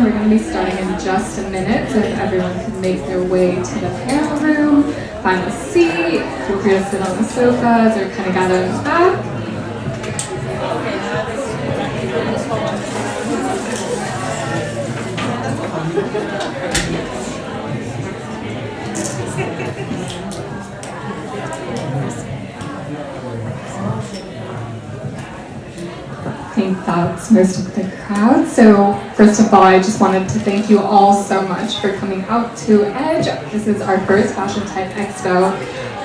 We're going to be starting in just a minute, so if everyone can make their way to the panel room, find a seat, feel free to sit on the sofas or kind of gather in the back. I think that's most of the crowd. So first of all, I just wanted to thank you all so much for coming out to Edge. This is our first Fashion Tech Expo,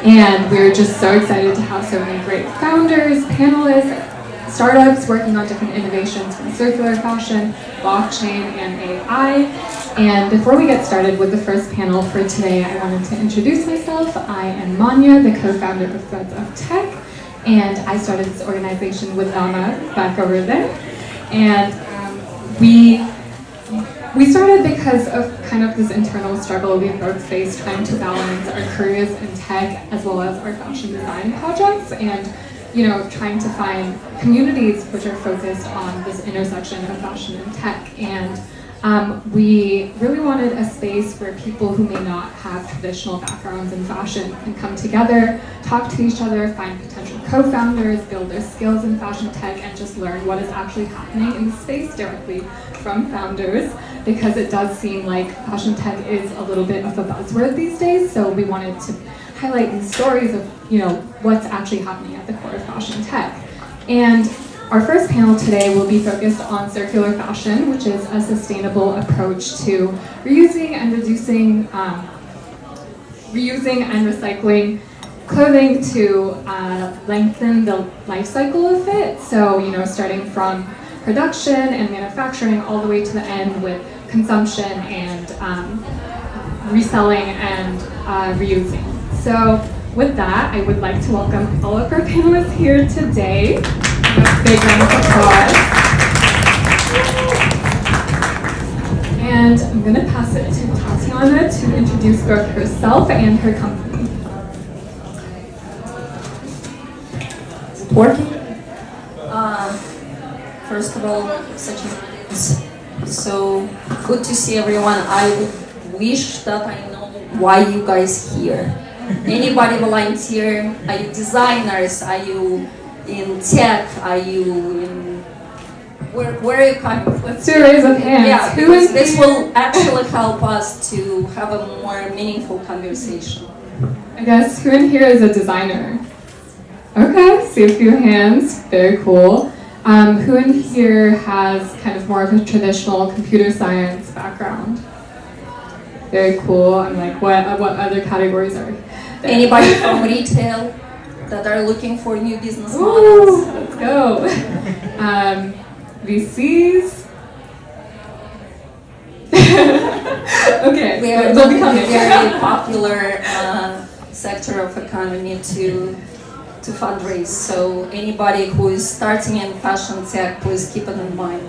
and we're just so excited to have so many great founders, panelists, startups working on different innovations from circular fashion, blockchain, and AI. And before we get started with the first panel for today, I wanted to introduce myself. I am Manya, the co-founder of Threads of Tech. And I started this organization with Anna back over there. And we started because of kind of this internal struggle we both faced trying to balance our careers in tech as well as our fashion design projects, and trying to find communities which are focused on this intersection of fashion and tech. And we really wanted a space where people who may not have traditional backgrounds in fashion can come together, talk to each other, find potential co-founders, build their skills in fashion tech, and just learn what is actually happening in the space directly from founders, because it does seem like fashion tech is a little bit of a buzzword these days. So we wanted to highlight these stories of what's actually happening at the core of fashion tech. And our first panel today will be focused on circular fashion, which is a sustainable approach to reusing and recycling clothing to lengthen the life cycle of it. So, starting from production and manufacturing all the way to the end with consumption and reselling and reusing. So with that, I would like to welcome all of our panelists here today. Big round of applause. And I'm going to pass it to Tatiana to introduce both herself and her company. Is it working? First of all, so good to see everyone. I wish that I know why you guys here. Anybody volunteer? Are you designers? Are you in tech? Are you in... Where are you coming from? Let's do a raise of hands. Yeah, because this will actually help us to have a more meaningful conversation. I guess who in here is a designer? Okay, see a few hands. Very cool. Who in here has kind of more of a traditional computer science background? Very cool. I'm like, what other categories are there? Anybody from retail that are looking for new business models? Let's go. VCs. Okay, we are they'll become a very popular sector of economy to fundraise. So anybody who is starting in fashion tech, please keep it in mind.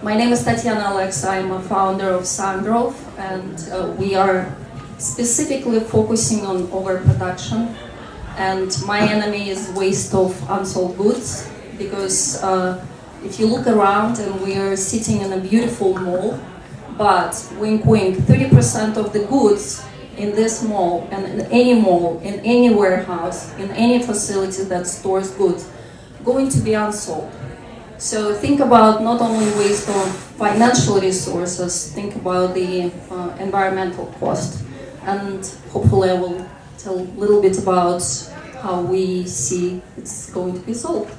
My name is Tatiana. I'm a founder of Sangrove, and we are specifically focusing on overproduction. And my enemy is waste of unsold goods, because if you look around and we are sitting in a beautiful mall, but wink wink, 30% of the goods in this mall and in any warehouse, in any facility that stores goods, going to be unsold. So think about not only waste of financial resources, think about the environmental cost. And hopefully I will tell a little bit about how we see it's going to be solved.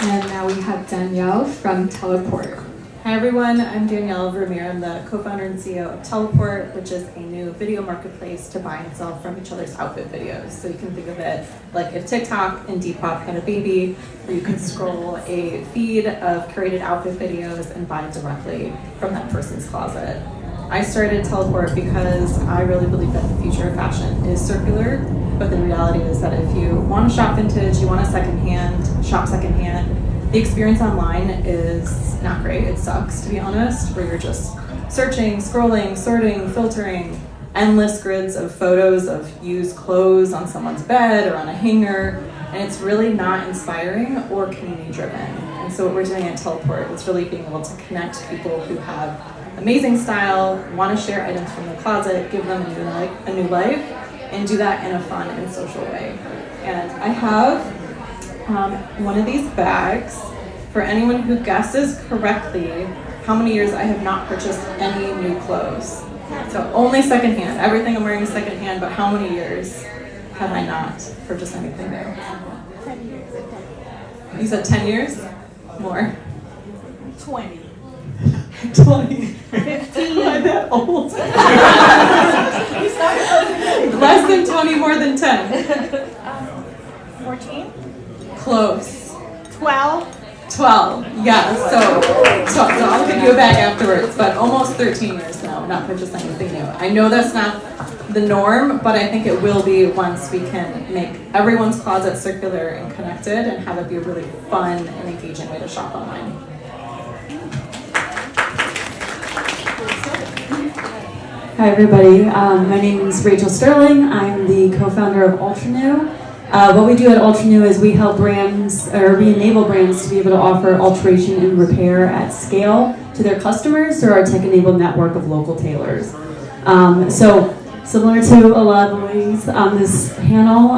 And now we have Danielle from Teleport. Hi everyone, I'm Danielle Vermeer. I'm the co-founder and CEO of Teleport, which is a new video marketplace to buy and sell from each other's outfit videos. So you can think of it like if TikTok and Depop had a baby, where you can scroll a feed of curated outfit videos and buy directly from that person's closet. I started Teleport because I really believe that the future of fashion is circular, but the reality is that if you want to shop vintage, you want to shop secondhand, the experience online is not great. It sucks, to be honest, where you're just searching, scrolling, sorting, filtering, endless grids of photos of used clothes on someone's bed or on a hanger, And it's really not inspiring or community driven. And so what we're doing at Teleport is really being able to connect people who have amazing style, want to share items from the closet, give them a new life, and do that in a fun and social way. And I have one of these bags for anyone who guesses correctly how many years I have not purchased any new clothes. So only secondhand. Everything I'm wearing is secondhand, but how many years have I not purchased anything new? 10 years. You said 10 years? More. 20. 20. 15. Am I that old? Less than 20, more than 10. 14. Close. 12. 12. Yeah, so I'll give you a bag afterwards, but almost 13 years now, not purchasing anything new. I know that's not the norm, but I think it will be once we can make everyone's closet circular and connected and have it be a really fun and engaging way to shop online. Hi everybody, my name is Rachel Sterling. I'm the co-founder of alternew. What we do at alternew is we help brands, or we enable brands to be able to offer alteration and repair at scale to their customers through our tech-enabled network of local tailors. So similar to a lot of the ladies on this panel,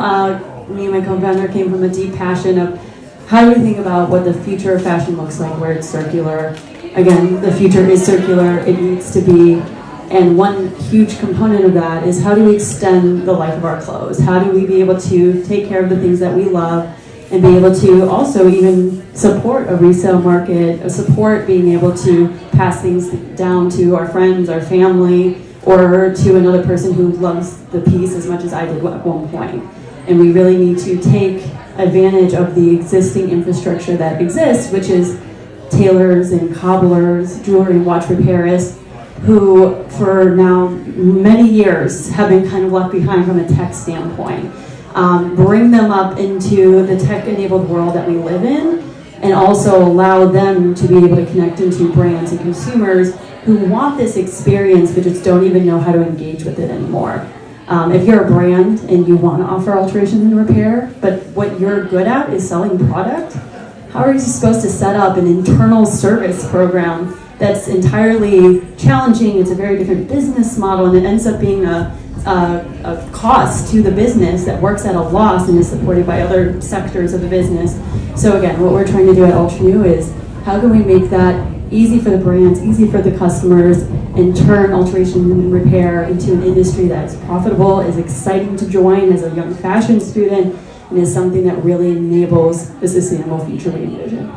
me and my co-founder came from a deep passion of how do we think about what the future of fashion looks like where it's circular. Again, the future is circular, it needs to be. And one huge component of that is how do we extend the life of our clothes? How do we be able to take care of the things that we love and be able to also even support a resale market, support being able to pass things down to our friends, our family, or to another person who loves the piece as much as I did at one point. And we really need to take advantage of the existing infrastructure that exists, which is tailors and cobblers, jewelry and watch repairists, who for now many years have been kind of left behind from a tech standpoint. Bring them up into the tech-enabled world that we live in, and also allow them to be able to connect into brands and consumers who want this experience but just don't even know how to engage with it anymore. If you're a brand and you want to offer alteration and repair, but what you're good at is selling product, how are you supposed to set up an internal service program that's entirely challenging? It's a very different business model, and it ends up being a cost to the business that works at a loss and is supported by other sectors of the business. So again, what we're trying to do at alternew is how can we make that easy for the brands, easy for the customers, and turn alteration and repair into an industry that's profitable, is exciting to join as a young fashion student, and is something that really enables the sustainable future we envision.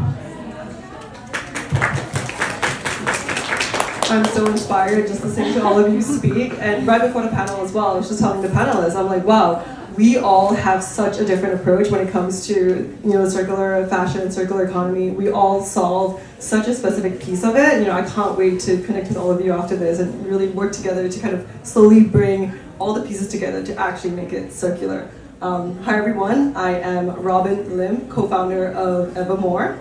I'm so inspired just listening to all of you speak. And right before the panel as well, I was just telling the panelists, I'm like, wow, we all have such a different approach when it comes to, circular fashion, circular economy. We all solve such a specific piece of it. I can't wait to connect with all of you after this and really work together to kind of slowly bring all the pieces together to actually make it circular. Hi everyone, I am Robin Lim, co-founder of Evermore.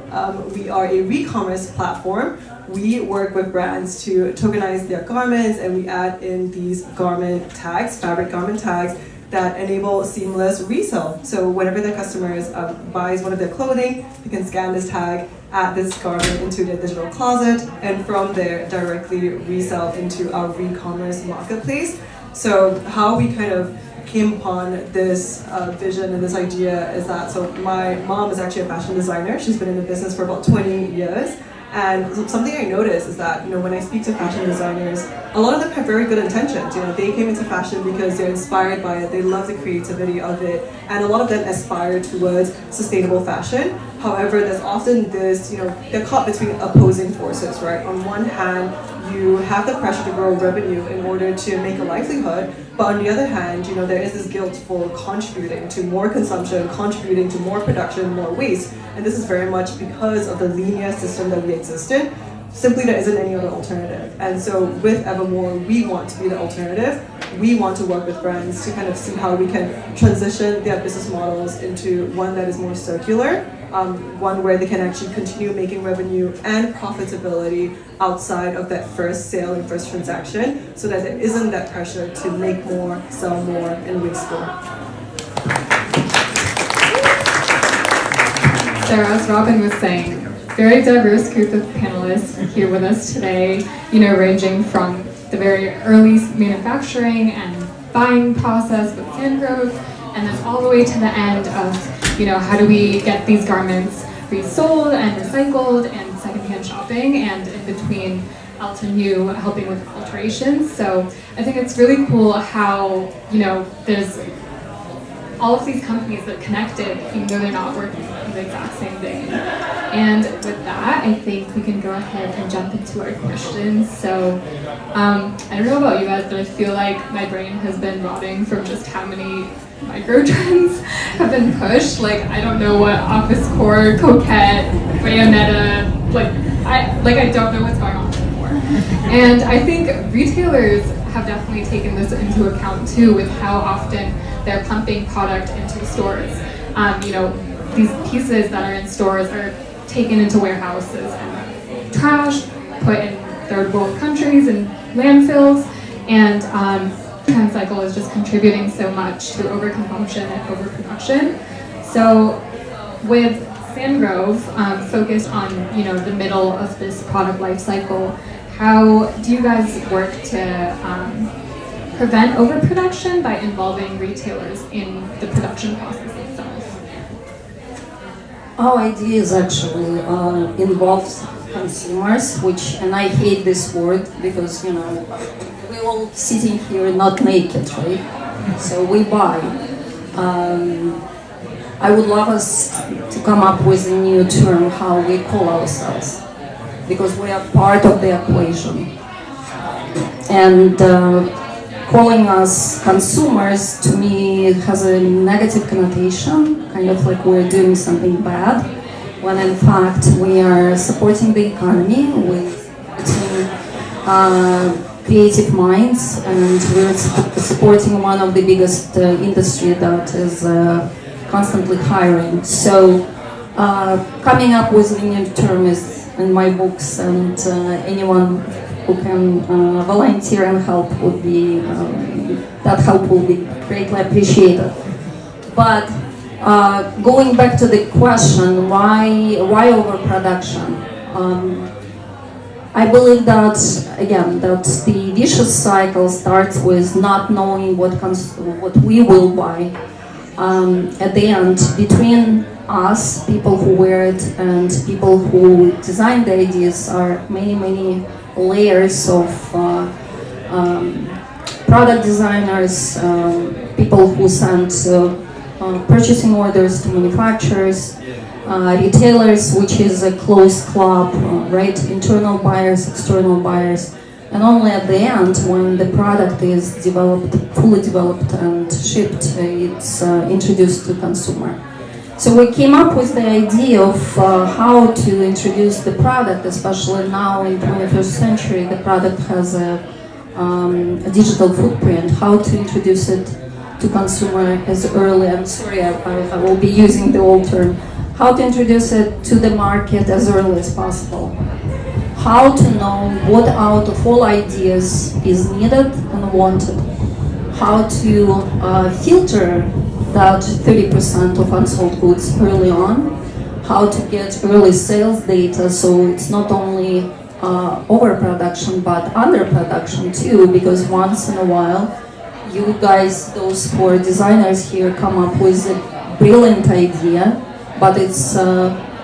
We are a re-commerce platform. We work with brands to tokenize their garments, and we add in these garment tags, fabric garment tags, that enable seamless resale. So whenever the customers buys one of their clothing, they can scan this tag, add this garment into their digital closet, and from there directly resell into our re-commerce marketplace. So how we kind of came upon this vision and this idea is that, so my mom is actually a fashion designer. She's been in the business for about 20 years. And something I noticed is that, when I speak to fashion designers, a lot of them have very good intentions. They came into fashion because they're inspired by it, they love the creativity of it, and a lot of them aspire towards sustainable fashion. However, there's often this, they're caught between opposing forces, right? On one hand, you have the pressure to grow revenue in order to make a livelihood, but on the other hand, there is this guilt for contributing to more consumption, contributing to more production, more waste, and this is very much because of the linear system that we exist in. Simply there isn't any other alternative. And so with Evermore, we want to be the alternative. We want to work with brands to kind of see how we can transition their business models into one that is more circular, one where they can actually continue making revenue and profitability outside of that first sale and first transaction, so that there isn't that pressure to make more, sell more, and waste more. So as Robin was saying, very diverse group of panelists here with us today, ranging from the very early manufacturing and buying process with Sangrove, and then all the way to the end of, how do we get these garments resold and recycled and secondhand shopping, and in between alternew helping with alterations. So I think it's really cool how, there's all of these companies that connected, even though they're not working on the exact same thing. And with that, I think we can go ahead and jump into our questions. So I don't know about you guys, but I feel like my brain has been rotting from just how many micro trends have been pushed. Like, I don't know what office core, coquette, bayonetta, I don't know what's going on anymore. And I think retailers have definitely taken this into account too, with how often they're pumping product into stores. These pieces that are in stores are taken into warehouses and trashed, put in third world countries and landfills, and trend cycle is just contributing so much to overconsumption and overproduction. So with Sangrove focused on the middle of this product life cycle, how do you guys work to prevent overproduction by involving retailers in the production process itself? Our idea is actually involves consumers, and I hate this word because we're all sitting here not naked, right? So we buy. I would love us to come up with a new term how we call ourselves, because we are part of the equation. And calling us consumers, to me, has a negative connotation, kind of like we're doing something bad, when in fact we are supporting the economy with creative minds, and we're supporting one of the biggest industry that is constantly hiring. So coming up with a new term is in my books, and anyone who can volunteer and help would be, that help will be greatly appreciated. But going back to the question, why overproduction? I believe that, again, that the vicious cycle starts with not knowing what we will buy. At the end, between us, people who wear it, and people who design the ideas, are many layers of product designers, people who send purchasing orders to manufacturers, retailers, which is a closed club, right? Internal buyers, external buyers, and only at the end, when the product is fully developed and shipped, it's introduced to consumer. So we came up with the idea of how to introduce the product, especially now in 21st century. The product has a digital footprint. How to introduce it to consumer as early. I'm sorry, I will be using the old term. How to introduce it to the market as early as possible. How to know what out of all ideas is needed and wanted. How to filter that 30% of unsold goods early on. How to get early sales data, so it's not only overproduction but underproduction too, because once in a while you guys, those four designers here, come up with a brilliant idea, but it's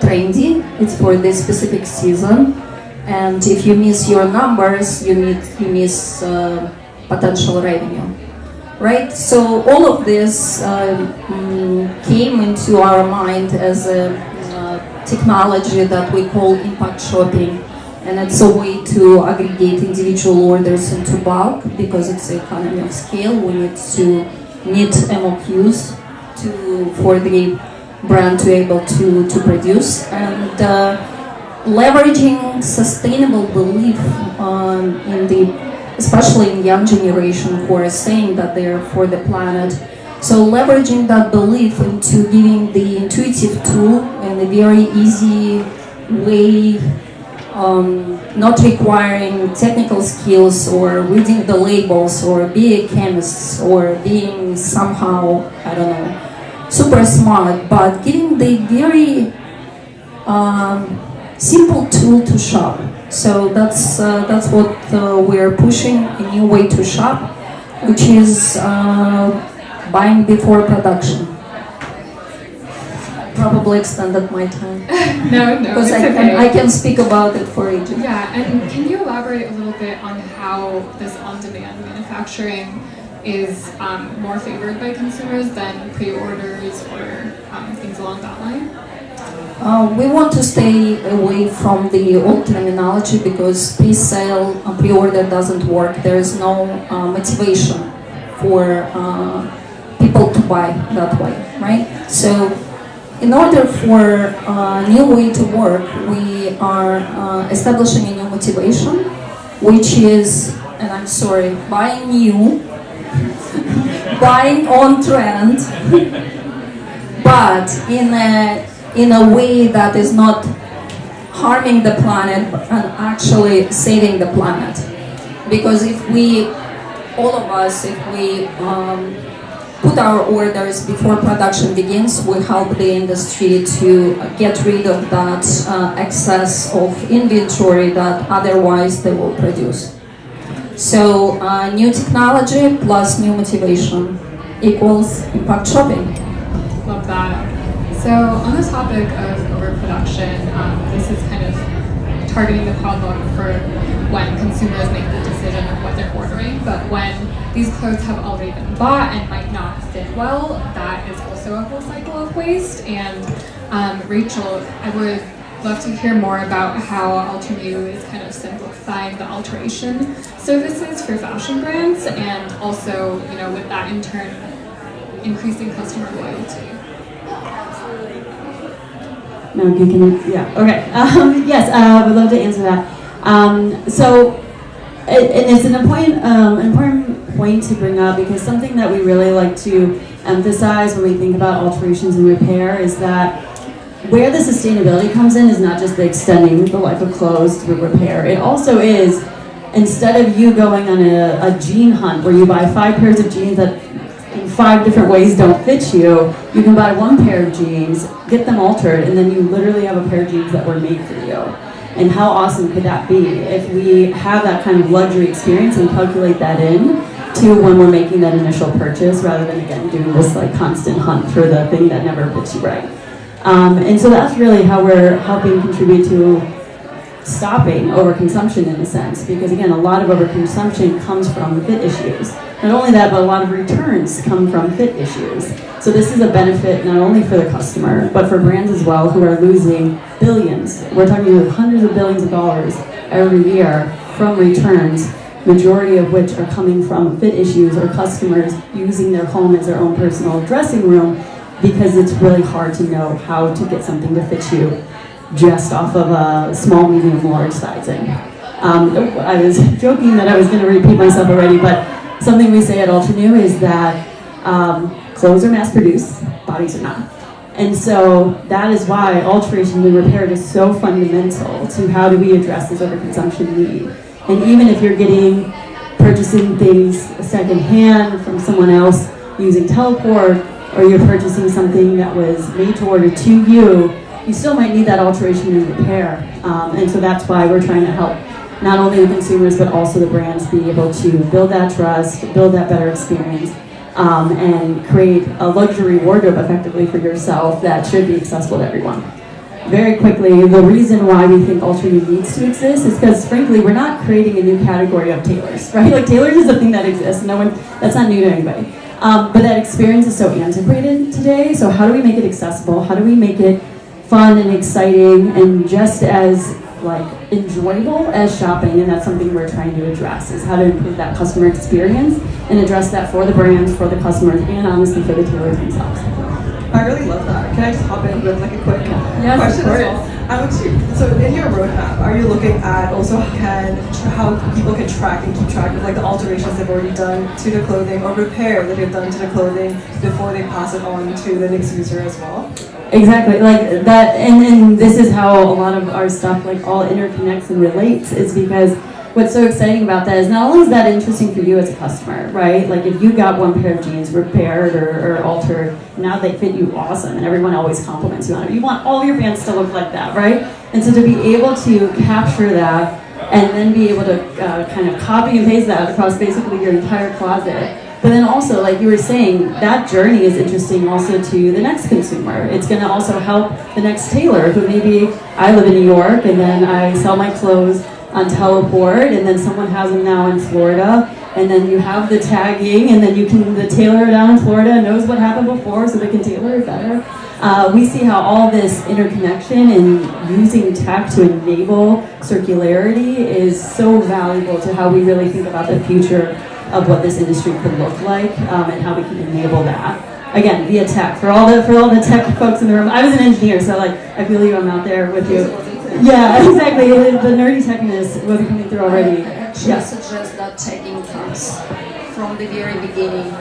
trendy, it's for this specific season, and if you miss your numbers, you miss potential revenue, right? So all of this came into our mind as a technology that we call impact shopping, and it's a way to aggregate individual orders into bulk, because it's an economy of scale. We need to meet MOQs for the brand to be able to produce, and leveraging sustainable belief in especially in young generation who are saying that they're for the planet. So leveraging that belief into giving the intuitive tool in a very easy way, not requiring technical skills or reading the labels or being a chemist or being somehow, I don't know, super smart, but giving the very simple tool to shop. So that's what we're pushing, a new way to shop, which is buying before production. Probably extended my time No, because it's okay. I can speak about it for ages. Yeah, and can you elaborate a little bit on how this on-demand manufacturing is more favored by consumers than pre-orders or things along that line? We want to stay away from the old terminology because pre-sale and pre-order doesn't work. There is no motivation for people to buy that way, right? So in order for a new way to work, we are establishing a new motivation, which is, and I'm sorry, buying new, buying on trend, but in a way that is not harming the planet and actually saving the planet. Because if we, all of us, if we put our orders before production begins, we help the industry to get rid of that excess of inventory that otherwise they will produce. So new technology plus new motivation equals impact shopping. Love that. So on the topic of overproduction, this is kind of targeting the problem for when consumers make the decision of what they're ordering, but when these clothes have already been bought and might not fit well, that is also a whole cycle of waste. And Rachel, I would love to hear more about how alternew is kind of simplifying the alteration services for fashion brands, and also, you know, with that in turn increasing customer loyalty. No, yeah, okay. Yes, I would love to answer that. And it's an important point to bring up, because something that we really like to emphasize when we think about alterations and repair is that where the sustainability comes in is not just the extending the life of clothes through repair. It also is, instead of you going on a jean hunt where you buy 5 pairs of jeans that in 5 different ways don't fit you, you can buy 1 pair of jeans, get them altered, and then you literally have a pair of jeans that were made for you. And how awesome could that be if we have that kind of luxury experience and calculate that in to when we're making that initial purchase, rather than, again, doing this like constant hunt for the thing that never fits you right. And so that's really how we're helping contribute to stopping overconsumption in a sense, because again, a lot of overconsumption comes from fit issues. Not only that, but a lot of returns come from fit issues. So this is a benefit not only for the customer, but for brands as well, who are losing billions. We're talking hundreds of billions of dollars every year from returns, majority of which are coming from fit issues or customers using their home as their own personal dressing room, because it's really hard to know how to get something to fit you just off of a small, medium, large sizing. I was joking that I was going to repeat myself already, but something we say at alternew is that clothes are mass-produced, bodies are not. And so that is why alteration and repair is so fundamental to how do we address this overconsumption need. And even if you're purchasing things secondhand from someone else using teleport, or you're purchasing something that was made to order to you, you still might need that alteration and repair. And so that's why we're trying to help not only the consumers, but also the brands be able to build that trust, build that better experience, and create a luxury wardrobe effectively for yourself that should be accessible to everyone. Very quickly, the reason why we think alternew needs to exist is because, frankly, we're not creating a new category of tailors, right? Like, tailors is a thing that exists. That's not new to anybody. But that experience is so antiquated today, so how do we make it accessible? How do we make it fun and exciting and just as enjoyable as shopping? And that's something we're trying to address, is how to improve that customer experience and address that for the brands, for the customers, and honestly for the tailors themselves. I really love that. Can I just hop in with a quick question as well? So in your roadmap, are you looking at also how people can track and keep track of the alterations they've already done to the clothing, or repair that they've done to the clothing before they pass it on to the next user as well? Exactly, like that, and this is how a lot of our stuff all interconnects and relates, is because what's so exciting about that is not only is that interesting for you as a customer, right? Like if you got one pair of jeans repaired or altered, now they fit you awesome, and everyone always compliments you on it. You want all your bands to look like that, right? And so to be able to capture that and then be able to kind of copy and paste that across basically your entire closet. But then also, like you were saying, that journey is interesting also to the next consumer. It's going to also help the next tailor who maybe, I live in New York and then I sell my clothes on Teleport and then someone has them now in Florida and then you have the tagging and then the tailor down in Florida knows what happened before so they can tailor it better. We see how all this interconnection and using tech to enable circularity is so valuable to how we really think about the future of what this industry could look like and how we can enable that. Again, via tech. For all the tech folks in the room, I was an engineer, so like I feel you. I'm out there with you. Yeah, exactly. The nerdy techness will be coming through already. I actually suggest that tagging comes from the very beginning.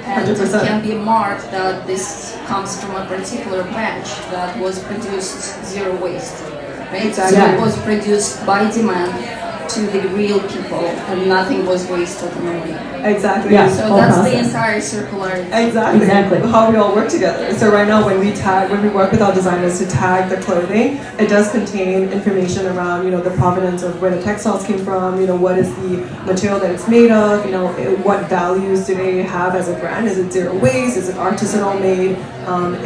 And 100%. it can be marked that this comes from a particular batch that was produced zero waste. Right? Exactly. So it was produced by demand to the real people and nothing was wasted on the way. Exactly. Yeah. So Whole that's the process. entire circularity. Exactly. How we all work together. So right now when we work with our designers to tag the clothing, it does contain information around, the provenance of where the textiles came from, what is the material that it's made of, what values do they have as a brand? Is it zero waste? Is it artisanal made?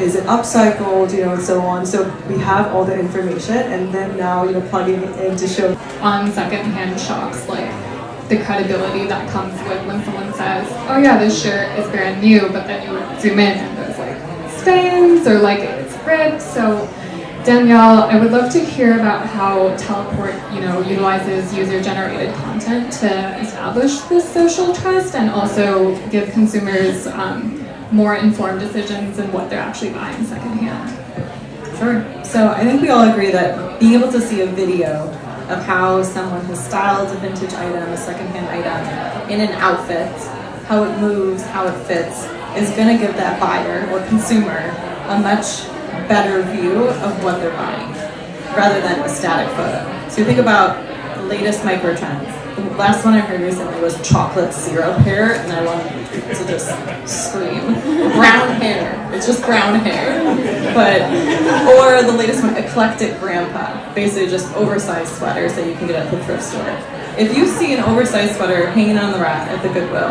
Is it upcycled? And so on. So we have all the information and then now, plugging it in to show On secondhand shops, like the credibility that comes with when someone says, oh yeah, this shirt is brand new, but then you zoom in and there's like stains or like it's ripped. So Danielle, I would love to hear about how Teleport, utilizes user-generated content to establish this social trust and also give consumers more informed decisions in what they're actually buying secondhand. Sure. So I think we all agree that being able to see a video of how someone has styled a vintage item, a secondhand item, in an outfit, how it moves, how it fits, is going to give that buyer or consumer a much better view of what they're buying, rather than a static photo. So you think about the latest micro trends. The last one I heard recently was chocolate syrup hair, and I wanted to just scream. Brown hair. It's just brown hair. Or the latest one, eclectic grandpa. Basically just oversized sweaters that you can get at the thrift store. If you see an oversized sweater hanging on the rack at the Goodwill,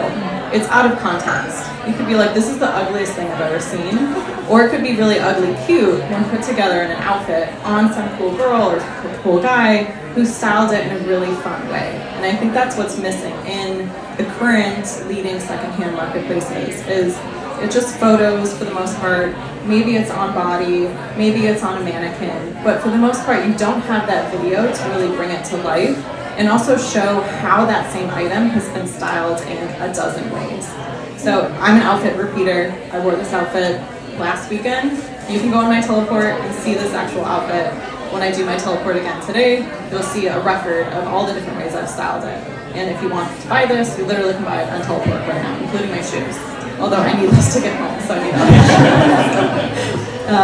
it's out of context. You could be like, this is the ugliest thing I've ever seen. Or it could be really ugly cute when put together in an outfit on some cool girl or cool guy who styled it in a really fun way. And I think that's what's missing in the current leading secondhand marketplaces is it's just photos for the most part. Maybe it's on body, maybe it's on a mannequin, but for the most part you don't have that video to really bring it to life and also show how that same item has been styled in a dozen ways. So I'm an outfit repeater. I wore this outfit last weekend. You can go on my Teleport and see this actual outfit. When I do my Teleport again today, you'll see a record of all the different ways I've styled it. And if you want to buy this, you literally can buy it on Teleport right now, including my shoes. Although I need this to get home, so I need other shoes.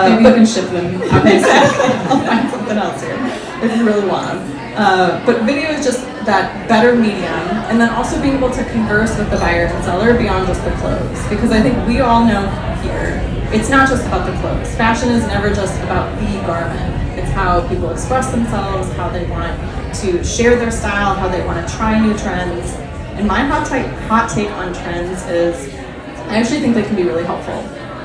Maybe you can ship them. Exactly. I'll find something else here if you really want them. But video is just that better medium, and then also being able to converse with the buyer and seller beyond just the clothes. Because I think we all know here, it's not just about the clothes. Fashion is never just about the garment. It's how people express themselves, how they want to share their style, how they want to try new trends. And my hot take on trends is, I actually think they can be really helpful.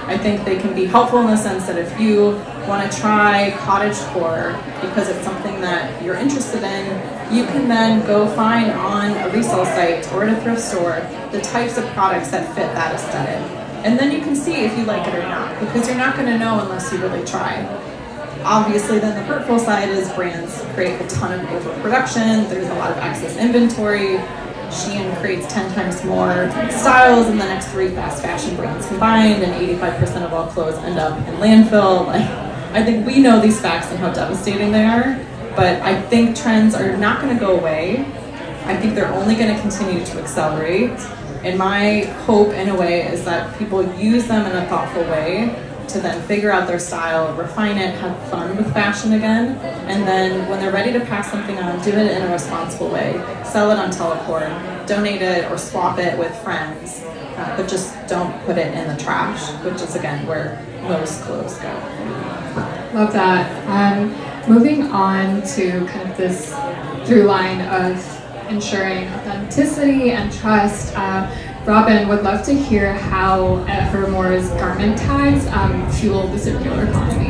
I think they can be helpful in the sense that if you want to try cottagecore because it's something that you're interested in, you can then go find on a resale site or at a thrift store the types of products that fit that aesthetic. And then you can see if you like it or not, because you're not going to know unless you really try. Obviously, then the hurtful side is brands create a ton of overproduction, there's a lot of excess inventory. Shein creates 10 times more styles than the next 3 fast fashion brands combined, and 85% of all clothes end up in landfill. I think we know these facts and how devastating they are, but I think trends are not going to go away. I think they're only going to continue to accelerate. And my hope, in a way, is that people use them in a thoughtful way to then figure out their style, refine it, have fun with fashion again, and then when they're ready to pass something on, do it in a responsible way. Sell it on Teleport, donate it or swap it with friends, but just don't put it in the trash, which is again where most clothes go. Love that. Moving on to kind of this through line of ensuring authenticity and trust, Robin, would love to hear how Evermore's garment tags fuel the circular economy.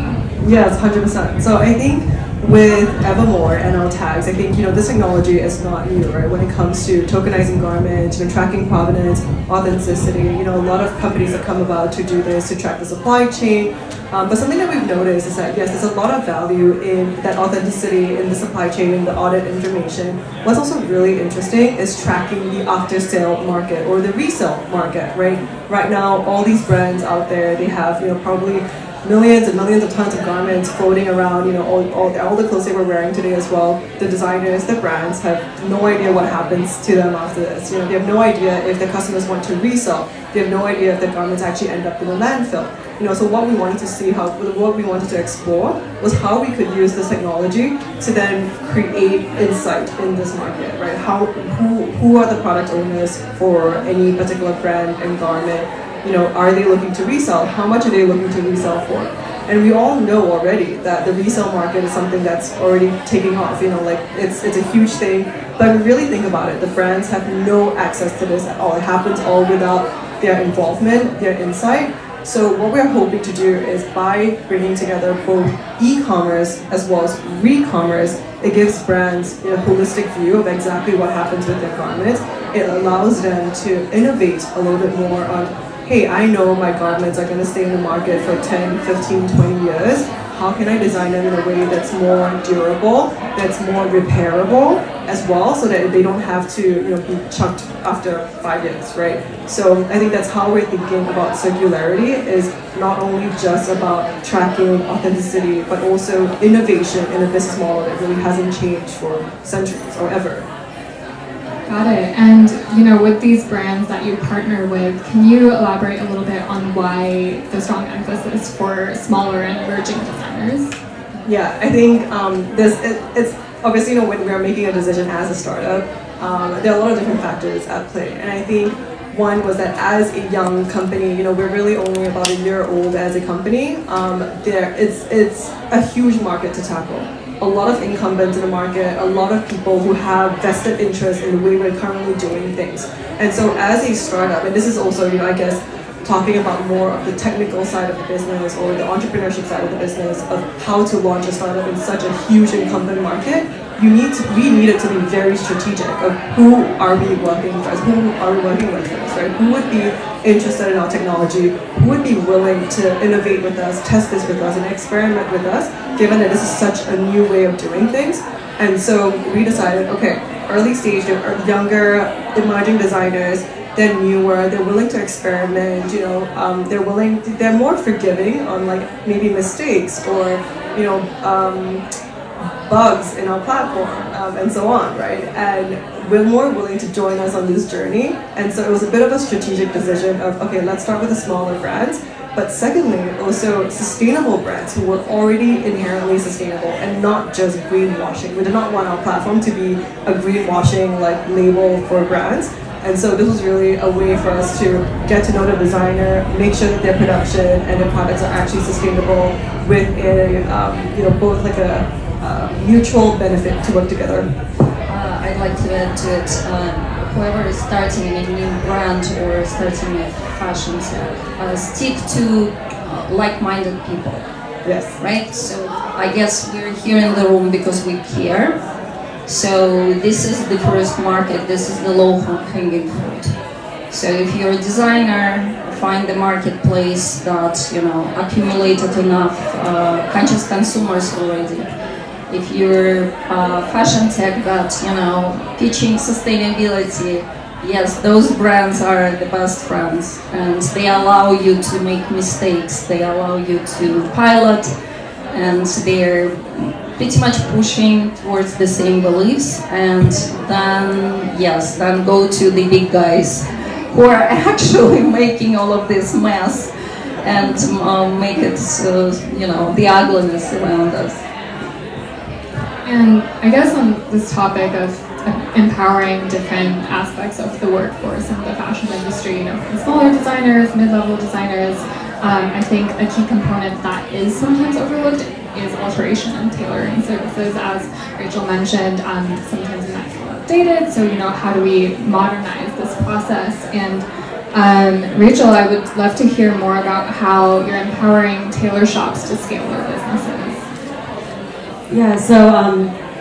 Yes, 100%. So I think with Evermore and our tags, I think, this technology is not new, right? When it comes to tokenizing garments, tracking provenance, authenticity, a lot of companies have come about to do this, to track the supply chain. But something that we've noticed is that, yes, there's a lot of value in that authenticity in the supply chain, in the audit information. What's also really interesting is tracking the after-sale market or the resale market, right? Right now, all these brands out there, they have, probably millions and millions of tons of garments floating around, all the clothes they were wearing today as well. The designers, the brands have no idea what happens to them after this. They have no idea if the customers want to resell. They have no idea if the garments actually end up in a landfill. So what we wanted to see, what we wanted to explore was how we could use this technology to then create insight in this market, right? Who are the product owners for any particular brand and garment? Are they looking to resell? How much are they looking to resell for? And we all know already that the resale market is something that's already taking off. It's a huge thing. But we really think about it, the brands have no access to this at all. It happens all without their involvement, their insight. So what we're hoping to do is by bringing together both e-commerce as well as re-commerce, it gives brands a holistic view of exactly what happens with their garments. It allows them to innovate a little bit more on, hey, I know my garments are going to stay in the market for 10, 15, 20 years. How can I design them in a way that's more durable, that's more repairable as well, so that they don't have to be chucked after 5 years, right? So I think that's how we're thinking about circularity, is not only just about tracking authenticity, but also innovation in a business model that really hasn't changed for centuries or ever. Got it. And with these brands that you partner with, can you elaborate a little bit on why the strong emphasis for smaller and emerging designers? Yeah, I think it's obviously when we're making a decision as a startup, there are a lot of different factors at play, and I think one was that as a young company, we're really only about a year old as a company. It's a huge market to tackle. A lot of incumbents in the market, a lot of people who have vested interest in the way we're currently doing things. And so as a startup, and this is also, I guess, talking about more of the technical side of the business or the entrepreneurship side of the business of how to launch a startup in such a huge incumbent market, we needed to be very strategic of who are we working with, who are we working with first, right? Who would be interested in our technology, who would be willing to innovate with us, test this with us, and experiment with us, given that this is such a new way of doing things. And so we decided, okay, early stage, younger, emerging designers, they're newer, they're willing to experiment, they're more forgiving on maybe mistakes or, bugs in our platform, and so on, right? And we're more willing to join us on this journey. And so it was a bit of a strategic decision of, okay, let's start with the smaller brands, but secondly, also sustainable brands who were already inherently sustainable and not just greenwashing. We did not want our platform to be a greenwashing label for brands. And so this was really a way for us to get to know the designer, make sure that their production and their products are actually sustainable with both a mutual benefit to work together. I'd like to add to it, whoever is starting a new brand or starting a fashion tech, stick to like-minded people. Yes. Right? So I guess we're here in the room because we care. So this is the first market, this is the low-hanging fruit. So if you're a designer, find the marketplace that accumulated enough conscious consumers already. If you're fashion tech that teaching sustainability, yes, those brands are the best friends, and they allow you to make mistakes. They allow you to pilot, and they're pretty much pushing towards the same beliefs. And then go to the big guys who are actually making all of this mess and make it, the ugliness around us. And I guess on this topic of empowering different aspects of the workforce in the fashion industry, from smaller designers, mid-level designers, I think a key component that is sometimes overlooked is alteration and tailoring services. As Rachel mentioned, sometimes it might feel outdated, so how do we modernize this process? And Rachel, I would love to hear more about how you're empowering tailor shops to scale their businesses. Yeah, so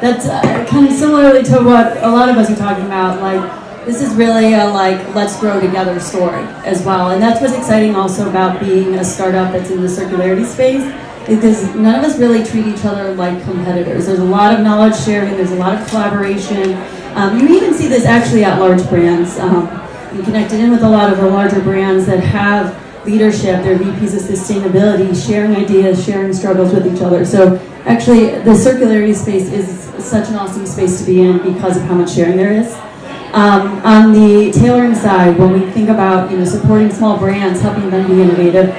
that's kind of similarly to what a lot of us are talking about. Like, this is really a let's grow together story as well, and that's what's exciting also about being a startup that's in the circularity space, because none of us really treat each other like competitors. There's a lot of knowledge sharing. There's a lot of collaboration. You even see this actually at large brands. I'm connected in with a lot of the larger brands that have leadership, their VPs of sustainability, sharing ideas, sharing struggles with each other. So actually, the circularity space is such an awesome space to be in because of how much sharing there is. On the tailoring side, when we think about supporting small brands, helping them be innovative,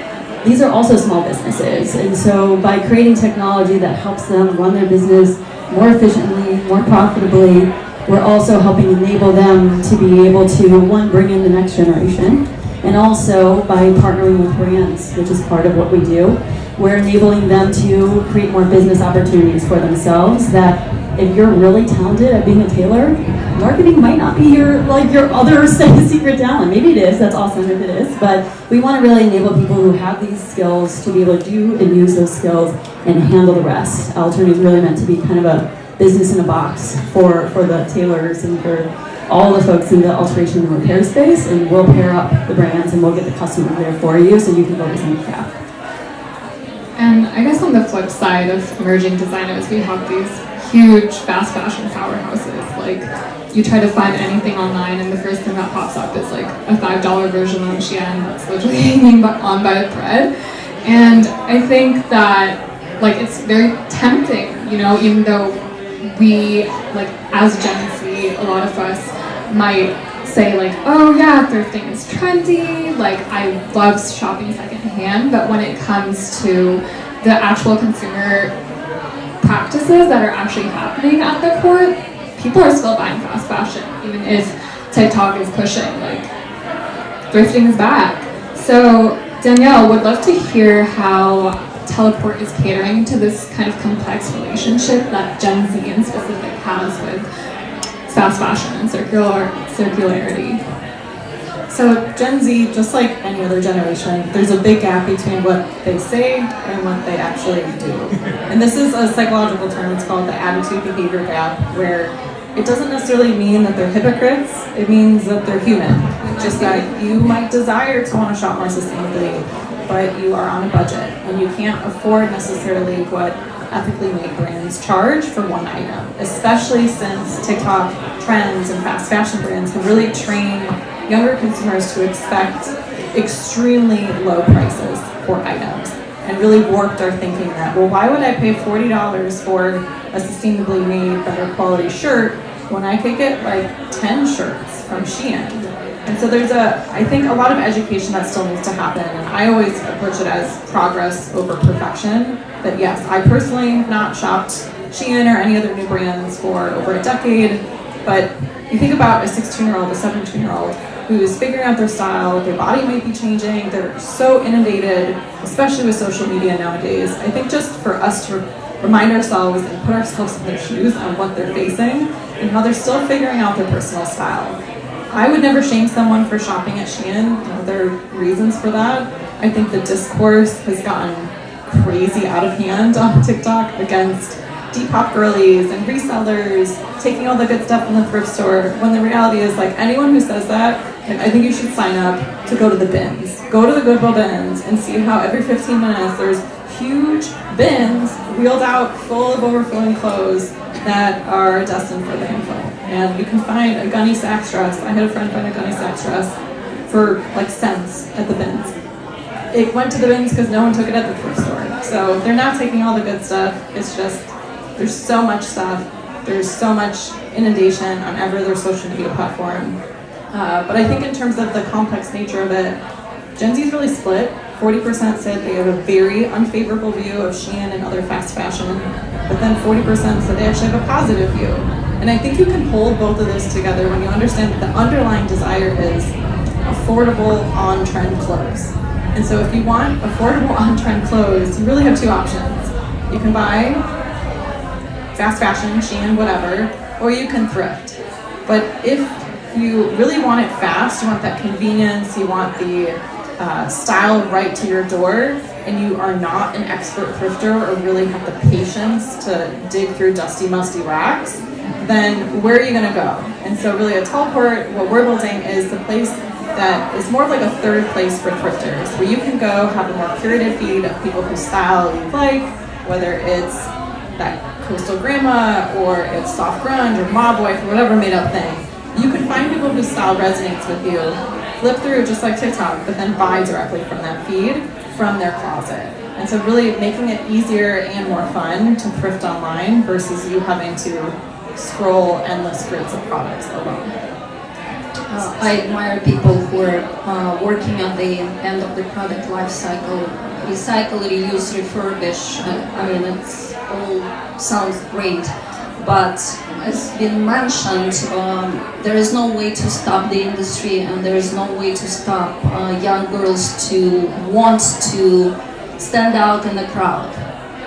these are also small businesses. And so by creating technology that helps them run their business more efficiently, more profitably, we're also helping enable them to be able to, one, bring in the next generation, and also by partnering with brands, which is part of what we do, we're enabling them to create more business opportunities for themselves. That if you're really talented at being a tailor, marketing might not be your other secret talent. Maybe it is, that's awesome if it is, but we want to really enable people who have these skills to be able to do and use those skills and handle the rest. Alternew is really meant to be kind of a business in a box for the tailors and for all the folks in the alteration and repair space, and we'll pair up the brands and we'll get the customer there for you so you can focus on the craft. And I guess on the flip side of emerging designers, we have these huge fast fashion powerhouses. Like, you try to find anything online and the first thing that pops up is like a $5 version on Shein that's literally hanging on by a thread. And I think that it's very tempting, even though we, as Gen Z, a lot of us might say oh yeah, thrifting is trendy, I love shopping secondhand, but when it comes to the actual consumer practices that are actually happening at the core, people are still buying fast fashion, even if TikTok is pushing, thrifting is back. So Danielle, would love to hear how Teleport is catering to this kind of complex relationship that Gen Z in specific has with fast fashion and circularity. So Gen Z, just like any other generation, there's a big gap between what they say and what they actually do. And this is a psychological term, it's called the attitude behavior gap, where it doesn't necessarily mean that they're hypocrites, it means that they're human. Just that you might desire to want to shop more sustainably, but you are on a budget and you can't afford necessarily what ethically made brands charge for one item, especially since TikTok trends and fast fashion brands have really trained younger consumers to expect extremely low prices for items and really warped our thinking that, well, why would I pay $40 for a sustainably made, better quality shirt when I could get 10 shirts from Shein? And so there's I think a lot of education that still needs to happen, and I always approach it as progress over perfection. That yes, I personally have not shopped Shein or any other new brands for over a decade, but you think about a 16-year-old, a 17-year-old who's figuring out their style, their body might be changing, they're so inundated, especially with social media nowadays. I think just for us to remind ourselves and put ourselves in their shoes on what they're facing and how they're still figuring out their personal style. I would never shame someone for shopping at Shein. There are reasons for that. I think the discourse has gotten crazy out of hand on TikTok against Depop girlies and resellers taking all the good stuff from the thrift store, when the reality is anyone who says that, I think you should sign up to go to the bins. Go to the Goodwill bins and see how every 15 minutes there's huge bins wheeled out full of overflowing clothes that are destined for landfill. And you can find a gunny Saks dress. I had a friend find a gunny Saks dress for cents at the bins. It went to the bins because no one took it at the thrift store. So they're not taking all the good stuff. It's just, there's so much stuff. There's so much inundation on every other social media platform. But I think in terms of the complex nature of it, Gen Z is really split 40% said they have a very unfavorable view of Shein and other fast fashion, but then 40% said they actually have a positive view. And I think you can hold both of those together when you understand that the underlying desire is affordable, on-trend clothes. And so if you want affordable, on-trend clothes, you really have two options. You can buy fast fashion, Shein, whatever, or you can thrift. But if you really want it fast, you want that convenience, you want the style right to your door, and you are not an expert thrifter or really have the patience to dig through dusty, musty racks, then where are you gonna go? And so really at Teleport, what we're building is the place that is more of like a third place for thrifters, where you can go have a more curated feed of people whose style you like, whether it's that coastal grandma or it's soft grunge or mob wife or whatever made up thing. You can find people whose style resonates with you, flip through just like TikTok, but then buy directly from that feed, from their closet. And so really making it easier and more fun to thrift online versus you having to scroll endless grids of products alone. I admire people who are working at the end of the product life cycle. Recycle, reuse, refurbish. I mean, it's all sounds great, but as been mentioned, there is no way to stop the industry, and there is no way to stop young girls to want to stand out in the crowd,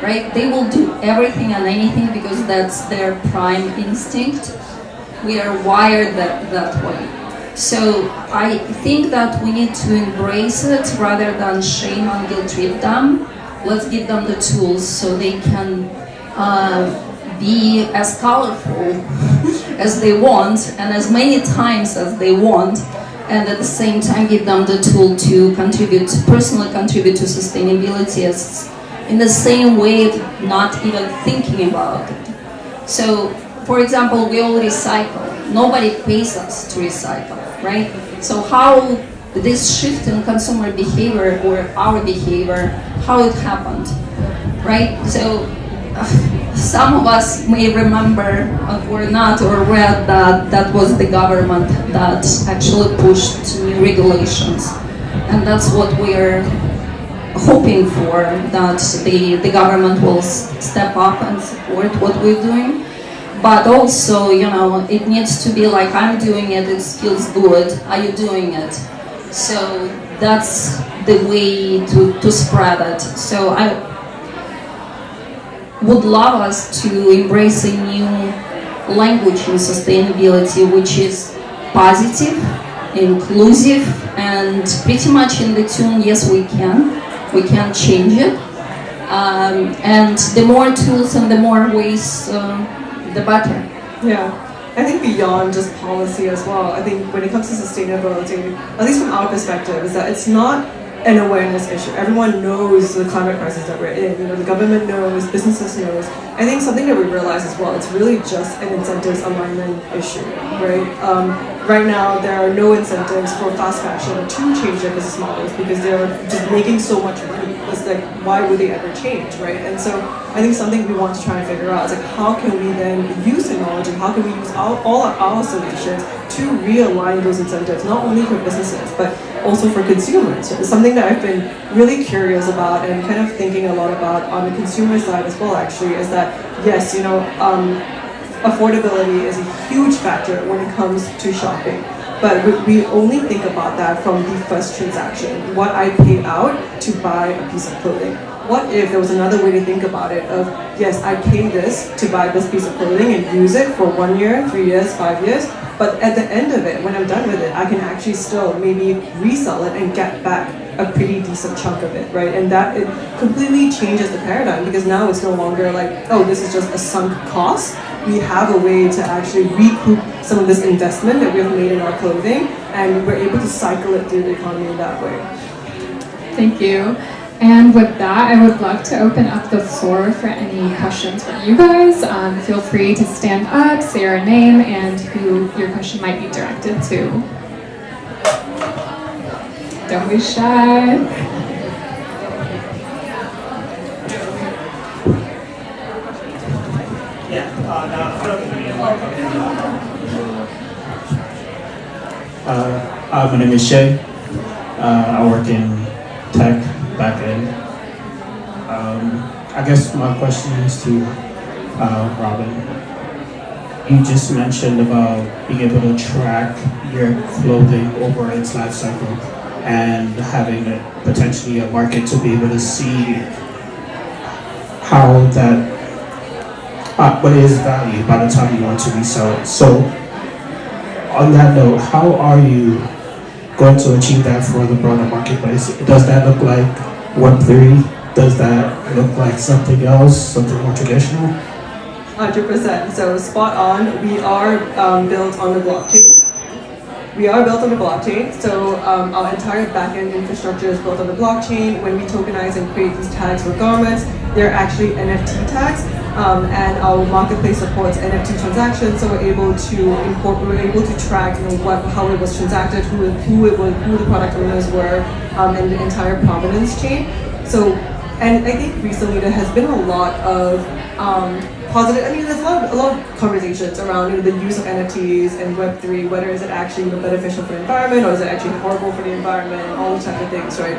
right? They will do everything and anything because that's their prime instinct. We are wired that way. So I think that we need to embrace it rather than shame and guilt trip them. Let's give them the tools so they can be as colorful as they want and as many times as they want, and at the same time give them the tool to personally contribute to sustainability as in the same way of not even thinking about it. So, for example, we all recycle. Nobody pays us to recycle, right? So how this shift in consumer behavior or our behavior, how it happened, right? So some of us may remember or not or read that was the government that actually pushed new regulations. And that's what we're hoping for, that the government will step up and support what we're doing. But also, it needs to be like, I'm doing it, it feels good, are you doing it? So that's the way to spread it. So I would love us to embrace a new language in sustainability, which is positive, inclusive, and pretty much in the tune, yes, we can change it. And the more tools and the more ways, the better. Yeah, I think beyond just policy as well, I think when it comes to sustainability, at least from our perspective, is that it's not an awareness issue. Everyone knows the climate crisis that we're in. The government knows, businesses knows. I think something that we realize as well, it's really just an incentives alignment issue, right? Right now, there are no incentives for fast fashion to change their business models because they're just making so much money. It's like, why would they ever change, right? And so I think something we want to try and figure out is like, how can we then use technology? How can we use all of our solutions to realign those incentives, not only for businesses, but also for consumers? So it's something that I've been really curious about and kind of thinking a lot about on the consumer side as well, actually, is that, yes, affordability is a huge factor when it comes to shopping. But we only think about that from the first transaction, what I pay out to buy a piece of clothing. What if there was another way to think about it of, yes, I pay this to buy this piece of clothing and use it for 1 year, 3 years, 5 years, but at the end of it, when I'm done with it, I can actually still maybe resell it and get back a pretty decent chunk of it, right? And that it completely changes the paradigm because now it's no longer like, oh, this is just a sunk cost. We have a way to actually recoup some of this investment that we've made in our clothing, and we're able to cycle it through the economy in that way. Thank you. And with that, I would love to open up the floor for any questions from you guys. Feel free to stand up, say your name, and who your question might be directed to. Don't be shy. My name is Shay. I work in tech. I guess my question is to Robin. You just mentioned about being able to track your clothing over its life cycle and having potentially a market to be able to see how that what is value by the time you want to resell it. So on that note, how are you going to achieve that for the broader marketplace? Does that look like Web3? Does that look like something else, something more traditional? 100%. So spot on. We are built on the blockchain. So our entire backend infrastructure is built on the blockchain. When we tokenize and create these tags for garments, they're actually NFT tags. And our marketplace supports NFT transactions, so we're able to track, how it was transacted, who the product owners were, and the entire provenance chain. So, and I think recently there has been a lot of positive. I mean, there's a lot of conversations around the use of NFTs and Web3. Whether is it actually beneficial for the environment, or is it actually horrible for the environment, and all those types of things, right?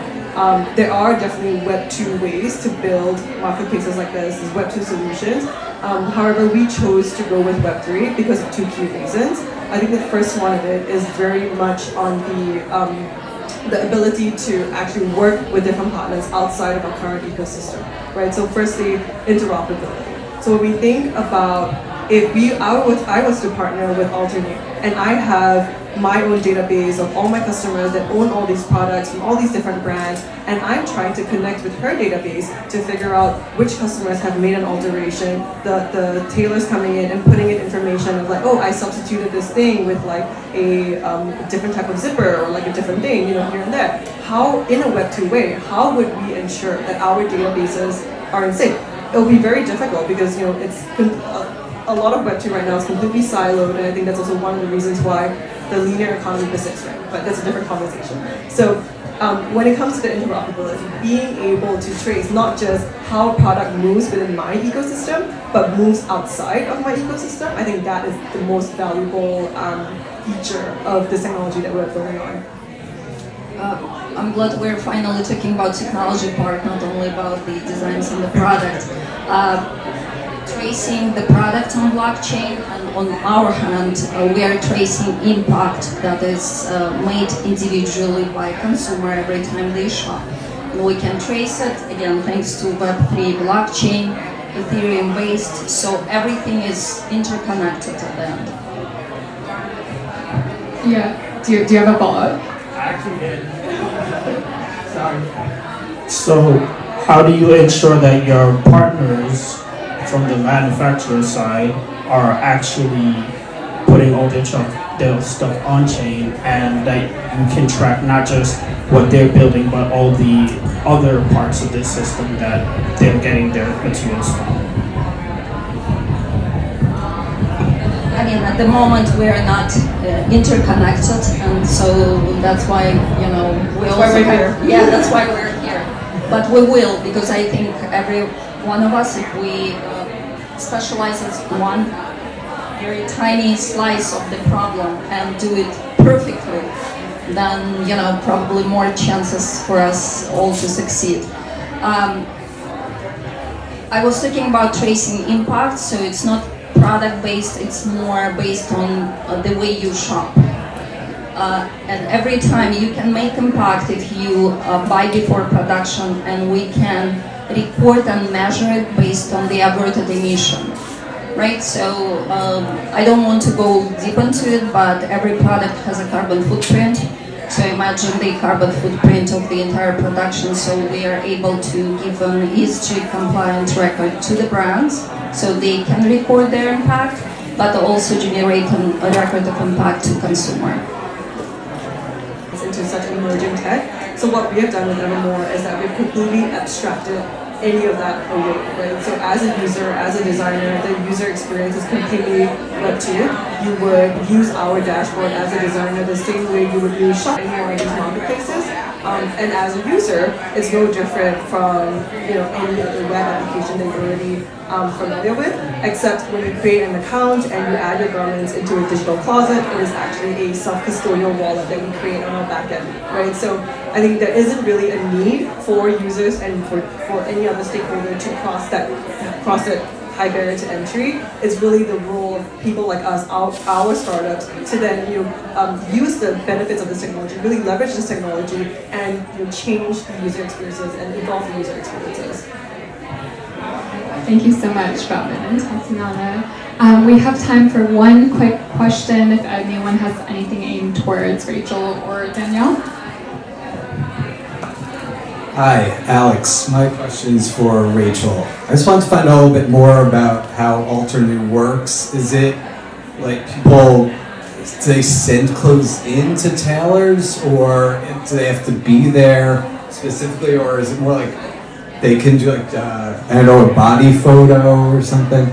There are definitely Web2 ways to build marketplaces like this, these Web2 solutions. However, we chose to go with Web3 because of two key reasons. I think the first one of it is very much on the ability to actually work with different partners outside of our current ecosystem, right? So firstly, interoperability. So when we think about if I was to partner with Alternew, and I have my own database of all my customers that own all these products from all these different brands, and I'm trying to connect with her database to figure out which customers have made an alteration, the tailors coming in and putting in information of like, oh, I substituted this thing with like a different type of zipper or like a different thing, here and there. How, in a Web2 way, how would we ensure that our databases are in sync? It'll be very difficult because, it's a lot of Web2 right now is completely siloed, and I think that's also one of the reasons why the linear economy persists, right? But that's a different conversation. So when it comes to the interoperability, being able to trace not just how a product moves within my ecosystem, but moves outside of my ecosystem, I think that is the most valuable feature of this technology that we're building on. I'm glad we're finally talking about technology part, not only about the designs and the product. Tracing the product on blockchain, and on our hand, we are tracing impact that is made individually by consumer every time they shop. And we can trace it, again, thanks to Web3 blockchain, Ethereum based, so everything is interconnected at the end. Yeah, do you have a follow-up? I actually did. Sorry. So, how do you ensure that your partners from the manufacturer side are actually putting all their stuff on chain, and that you can track not just what they're building, but all the other parts of the system that they're getting their materials from? Again, at the moment we are not interconnected, and so that's why we're here. Yeah, that's why we're here. But we will, because I think every one of us, if we specialize in one very tiny slice of the problem and do it perfectly, then probably more chances for us all to succeed. I was talking about tracing impact, so it's not product based, it's more based on the way you shop. And every time you can make impact if you buy before production, and we can record and measure it based on the averted emission, right? So I don't want to go deep into it, but every product has a carbon footprint. So imagine the carbon footprint of the entire production. So we are able to give an ESG compliant record to the brands, so they can record their impact, but also generate a record of impact to consumer. Into such emerging tech. So what we have done with Evermore is that we've completely abstracted any of that away, right? So as a user, as a designer, the user experience is completely Web2. You would use our dashboard as a designer the same way you would use shopping or these marketplaces. And as a user, it's no different from any other web application that you're already familiar with, except when you create an account and you add your garments into a digital closet, it is actually a self-custodial wallet that we create on our back end, right? So I think there isn't really a need for users and for any other stakeholder to cross that high barrier to entry. It's really the role of people like us, our startups, to then use the benefits of this technology, really leverage this technology, and change the user experiences and evolve the user experiences. Thank you so much, Robin and Tatiana. We have time for one quick question if anyone has anything aimed towards Rachel or Danielle. Hi, Alex. My question's for Rachel. I just wanted to find out a little bit more about how alternew works. Is it like people, do they send clothes in to tailors, or do they have to be there specifically, or is it more like they can do like, a body photo or something?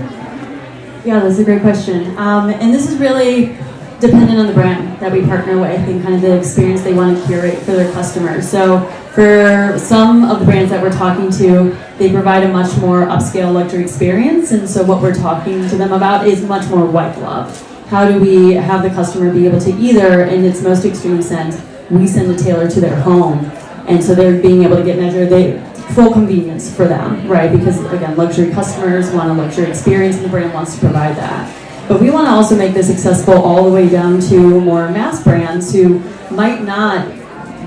Yeah, that's a great question. And this is really dependent on the brand that we partner with and kind of the experience they want to curate for their customers. So for some of the brands that we're talking to, they provide a much more upscale luxury experience. And so what we're talking to them about is much more white glove. How do we have the customer be able to either, in its most extreme sense, we send a tailor to their home. And so they're being able to get measured, full convenience for them, right? Because again, luxury customers want a luxury experience and the brand wants to provide that. But we want to also make this accessible all the way down to more mass brands who might not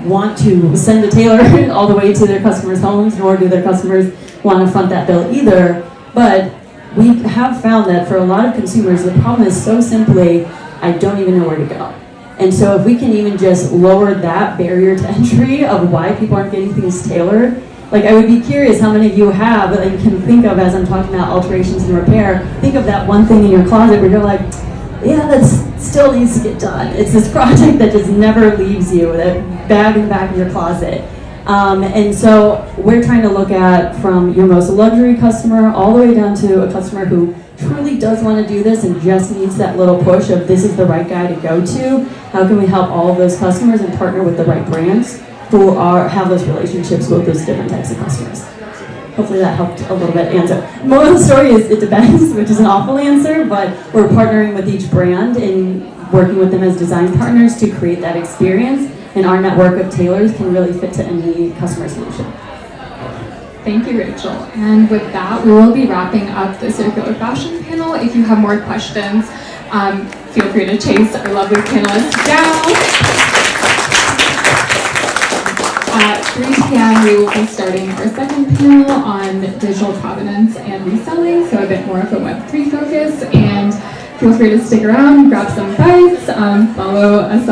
want to send a tailor all the way to their customers' homes, nor do their customers want to front that bill either. But we have found that for a lot of consumers, the problem is so simply, I don't even know where to go. And so if we can even just lower that barrier to entry of why people aren't getting things tailored, like I would be curious how many of you have, and can think of as I'm talking about alterations and repair, think of that one thing in your closet where you're like, yeah, that still needs to get done. It's this project that just never leaves you, that bag in the back of your closet. And so we're trying to look at from your most luxury customer all the way down to a customer who truly does want to do this and just needs that little push of this is the right guy to go to. How can we help all of those customers and partner with the right brands who have those relationships with those different types of customers? Hopefully that helped a little bit answer. More of the story is it depends, which is an awful answer, but we're partnering with each brand and working with them as design partners to create that experience, and our network of tailors can really fit to any customer solution. Thank you, Rachel. And with that, we will be wrapping up the circular fashion panel. If you have more questions, feel free to chase our lovely panelists down. At 3 p.m. we will be starting our second panel on digital provenance and reselling, so a bit more of a Web3 focus. And feel free to stick around, grab some bites, follow us